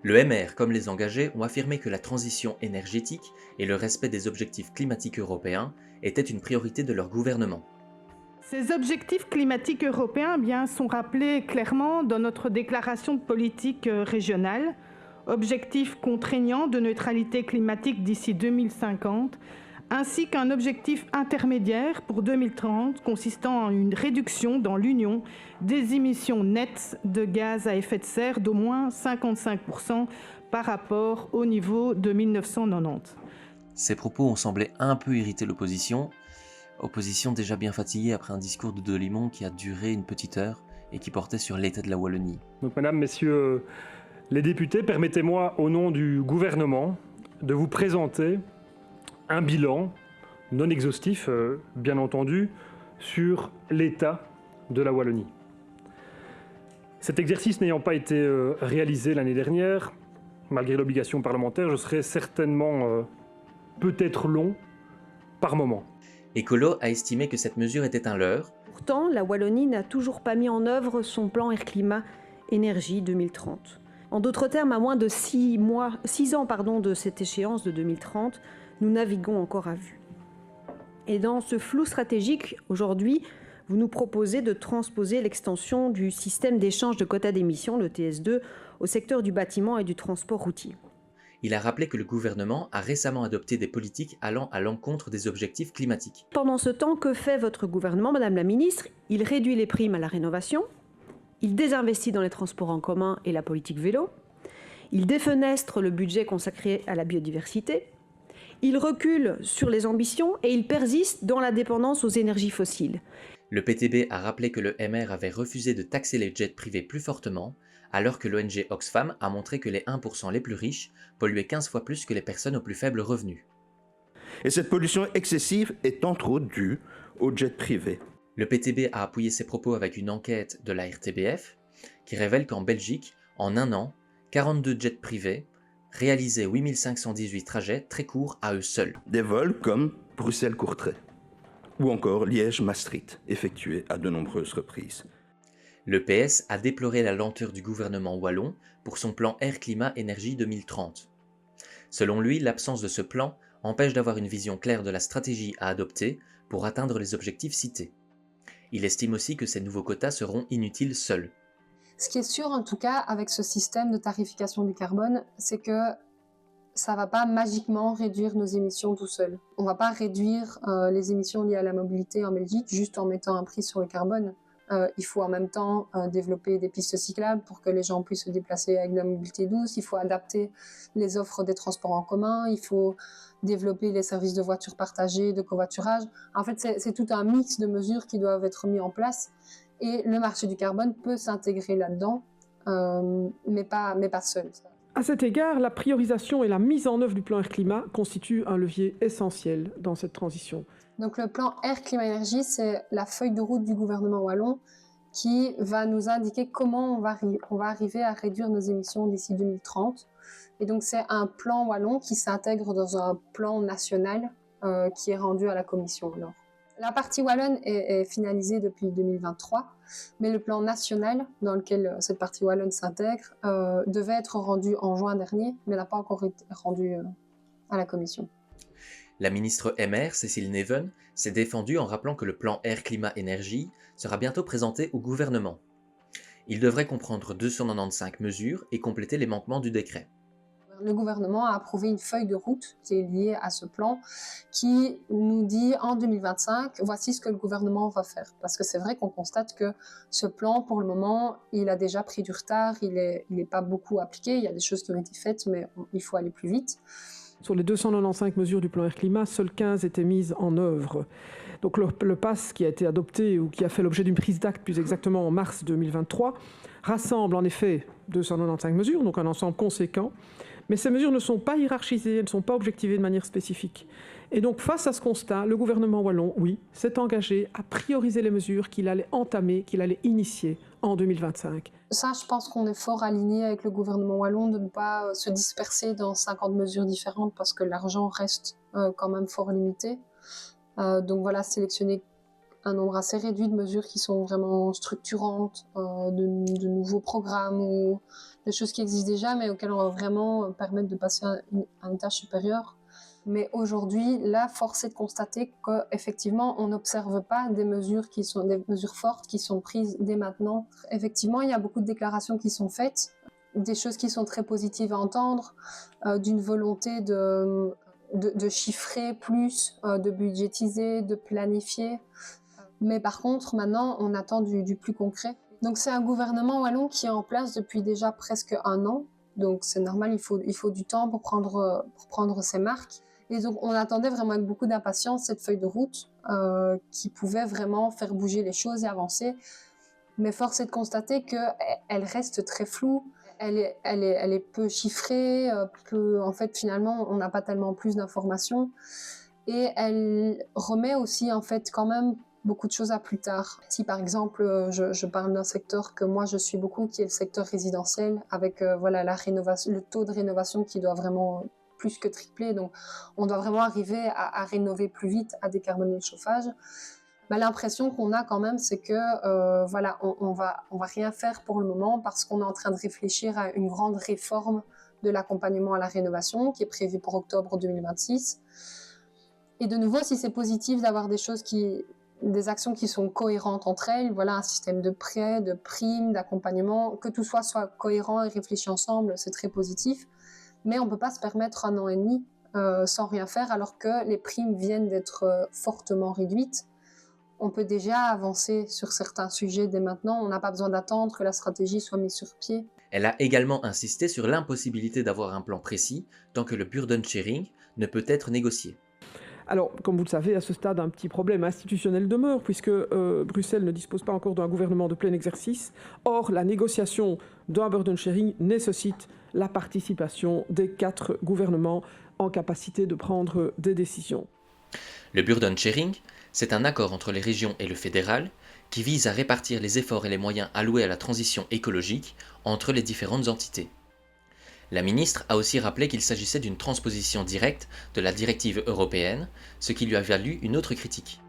Le MR, comme les engagés, ont affirmé que la transition énergétique et le respect des objectifs climatiques européens étaient une priorité de leur gouvernement. Ces objectifs climatiques européens sont rappelés clairement dans notre déclaration de politique régionale. Objectif contraignant de neutralité climatique d'ici 2050, ainsi qu'un objectif intermédiaire pour 2030 consistant en une réduction dans l'Union des émissions nettes de gaz à effet de serre d'au moins 55% par rapport au niveau de 1990. Ces propos ont semblé un peu irriter l'opposition, opposition déjà bien fatiguée après un discours de Delimont qui a duré une petite heure et qui portait sur l'état de la Wallonie. Donc mesdames, messieurs les députés, permettez-moi au nom du gouvernement de vous présenter un bilan non exhaustif, bien entendu, sur l'état de la Wallonie. Cet exercice n'ayant pas été réalisé l'année dernière, malgré l'obligation parlementaire, je serai certainement peut-être long par moment. Écolo a estimé que cette mesure était un leurre. Pourtant, la Wallonie n'a toujours pas mis en œuvre son plan Air-Climat-Énergie 2030. En d'autres termes, à moins de 6 ans de cette échéance de 2030, nous naviguons encore à vue. Et dans ce flou stratégique, aujourd'hui, vous nous proposez de transposer l'extension du système d'échange de quotas d'émissions, le TS2, au secteur du bâtiment et du transport routier. Il a rappelé que le gouvernement a récemment adopté des politiques allant à l'encontre des objectifs climatiques. Pendant ce temps, que fait votre gouvernement, Madame la Ministre? Il réduit les primes à la rénovation, il désinvestit dans les transports en commun et la politique vélo, il défenestre le budget consacré à la biodiversité, il recule sur les ambitions et il persiste dans la dépendance aux énergies fossiles. Le PTB a rappelé que le MR avait refusé de taxer les jets privés plus fortement, alors que l'ONG Oxfam a montré que les 1% les plus riches polluaient 15 fois plus que les personnes aux plus faibles revenus. Et cette pollution excessive est entre autres due aux jets privés. Le PTB a appuyé ses propos avec une enquête de la RTBF qui révèle qu'en Belgique, en un an, 42 jets privés réalisaient 8518 trajets très courts à eux seuls. Des vols comme Bruxelles-Courtrai ou encore Liège-Maastricht, effectués à de nombreuses reprises. Le PS a déploré la lenteur du gouvernement wallon pour son plan Air-Climat-Énergie 2030. Selon lui, l'absence de ce plan empêche d'avoir une vision claire de la stratégie à adopter pour atteindre les objectifs cités. Il estime aussi que ces nouveaux quotas seront inutiles seuls. Ce qui est sûr en tout cas avec ce système de tarification du carbone, c'est que ça ne va pas magiquement réduire nos émissions tout seul. On ne va pas réduire les émissions liées à la mobilité en Belgique juste en mettant un prix sur le carbone. Il faut en même temps développer des pistes cyclables pour que les gens puissent se déplacer avec de la mobilité douce. Il faut adapter les offres des transports en commun. Il faut développer les services de voitures partagées, de covoiturage. En fait, c'est tout un mix de mesures qui doivent être mis en place. Et le marché du carbone peut s'intégrer là-dedans, mais pas seul. À cet égard, la priorisation et la mise en œuvre du plan Air-Climat constituent un levier essentiel dans cette transition. Donc le plan Air-Climat-Énergie, c'est la feuille de route du gouvernement wallon qui va nous indiquer comment on va arriver à réduire nos émissions d'ici 2030. Et donc c'est un plan wallon qui s'intègre dans un plan national qui est rendu à la Commission. Alors, la partie wallonne est finalisée depuis 2023, mais le plan national dans lequel cette partie wallonne s'intègre devait être rendu en juin dernier, mais n'a pas encore été rendu à la Commission. La ministre MR, Cécile Neven, s'est défendue en rappelant que le plan Air-Climat-Énergie sera bientôt présenté au gouvernement. Il devrait comprendre 295 mesures et compléter les manquements du décret. Le gouvernement a approuvé une feuille de route qui est liée à ce plan qui nous dit en 2025, voici ce que le gouvernement va faire. Parce que c'est vrai qu'on constate que ce plan, pour le moment, il a déjà pris du retard, il est pas beaucoup appliqué, il y a des choses qui ont été faites, mais il faut aller plus vite. Sur les 295 mesures du plan Air-Climat, seules 15 étaient mises en œuvre. Donc le PASS qui a été adopté ou qui a fait l'objet d'une prise d'acte plus exactement en mars 2023 rassemble en effet 295 mesures, donc un ensemble conséquent. Mais ces mesures ne sont pas hiérarchisées, elles ne sont pas objectivées de manière spécifique. Et donc face à ce constat, le gouvernement wallon, oui, s'est engagé à prioriser les mesures qu'il allait entamer, qu'il allait initier en 2025. Ça, je pense qu'on est fort aligné avec le gouvernement wallon de ne pas se disperser dans 50 mesures différentes parce que l'argent reste quand même fort limité. Donc voilà, sélectionner un nombre assez réduit de mesures qui sont vraiment structurantes, de nouveaux programmes ou des choses qui existent déjà, mais auxquelles on va vraiment permettre de passer à une tâche supérieure. Mais aujourd'hui, là, force est de constater qu'effectivement, on n'observe pas des mesures fortes qui sont prises dès maintenant. Effectivement, il y a beaucoup de déclarations qui sont faites, des choses qui sont très positives à entendre, d'une volonté de chiffrer plus, de budgétiser, de planifier. Mais par contre, maintenant, on attend du plus concret. Donc c'est un gouvernement wallon qui est en place depuis déjà presque 1 an. Donc c'est normal, il faut du temps pour prendre ses marques. Et donc on attendait vraiment avec beaucoup d'impatience cette feuille de route qui pouvait vraiment faire bouger les choses et avancer. Mais force est de constater qu'elle reste très floue. Elle est peu chiffrée, en fait finalement on n'a pas tellement plus d'informations et elle remet aussi en fait quand même beaucoup de choses à plus tard. Si par exemple je parle d'un secteur que moi je suis beaucoup, qui est le secteur résidentiel, avec la rénovation, le taux de rénovation qui doit vraiment plus que tripler, donc on doit vraiment arriver à rénover plus vite, à décarboner le chauffage. L'impression qu'on a quand même, c'est que on va rien faire pour le moment parce qu'on est en train de réfléchir à une grande réforme de l'accompagnement à la rénovation qui est prévue pour octobre 2026. Et de nouveau, si c'est positif d'avoir des actions qui sont cohérentes entre elles, un système de prêts, de primes, d'accompagnement, que tout soit cohérent et réfléchi ensemble, c'est très positif. Mais on ne peut pas se permettre 1 an et demi sans rien faire alors que les primes viennent d'être fortement réduites. On peut déjà avancer sur certains sujets dès maintenant, on n'a pas besoin d'attendre que la stratégie soit mise sur pied. Elle a également insisté sur l'impossibilité d'avoir un plan précis tant que le burden sharing ne peut être négocié. Alors, comme vous le savez, à ce stade, un petit problème institutionnel demeure, puisque Bruxelles ne dispose pas encore d'un gouvernement de plein exercice. Or, la négociation d'un burden sharing nécessite la participation des 4 gouvernements en capacité de prendre des décisions. Le burden sharing, c'est un accord entre les régions et le fédéral qui vise à répartir les efforts et les moyens alloués à la transition écologique entre les différentes entités. La ministre a aussi rappelé qu'il s'agissait d'une transposition directe de la directive européenne, ce qui lui a valu une autre critique.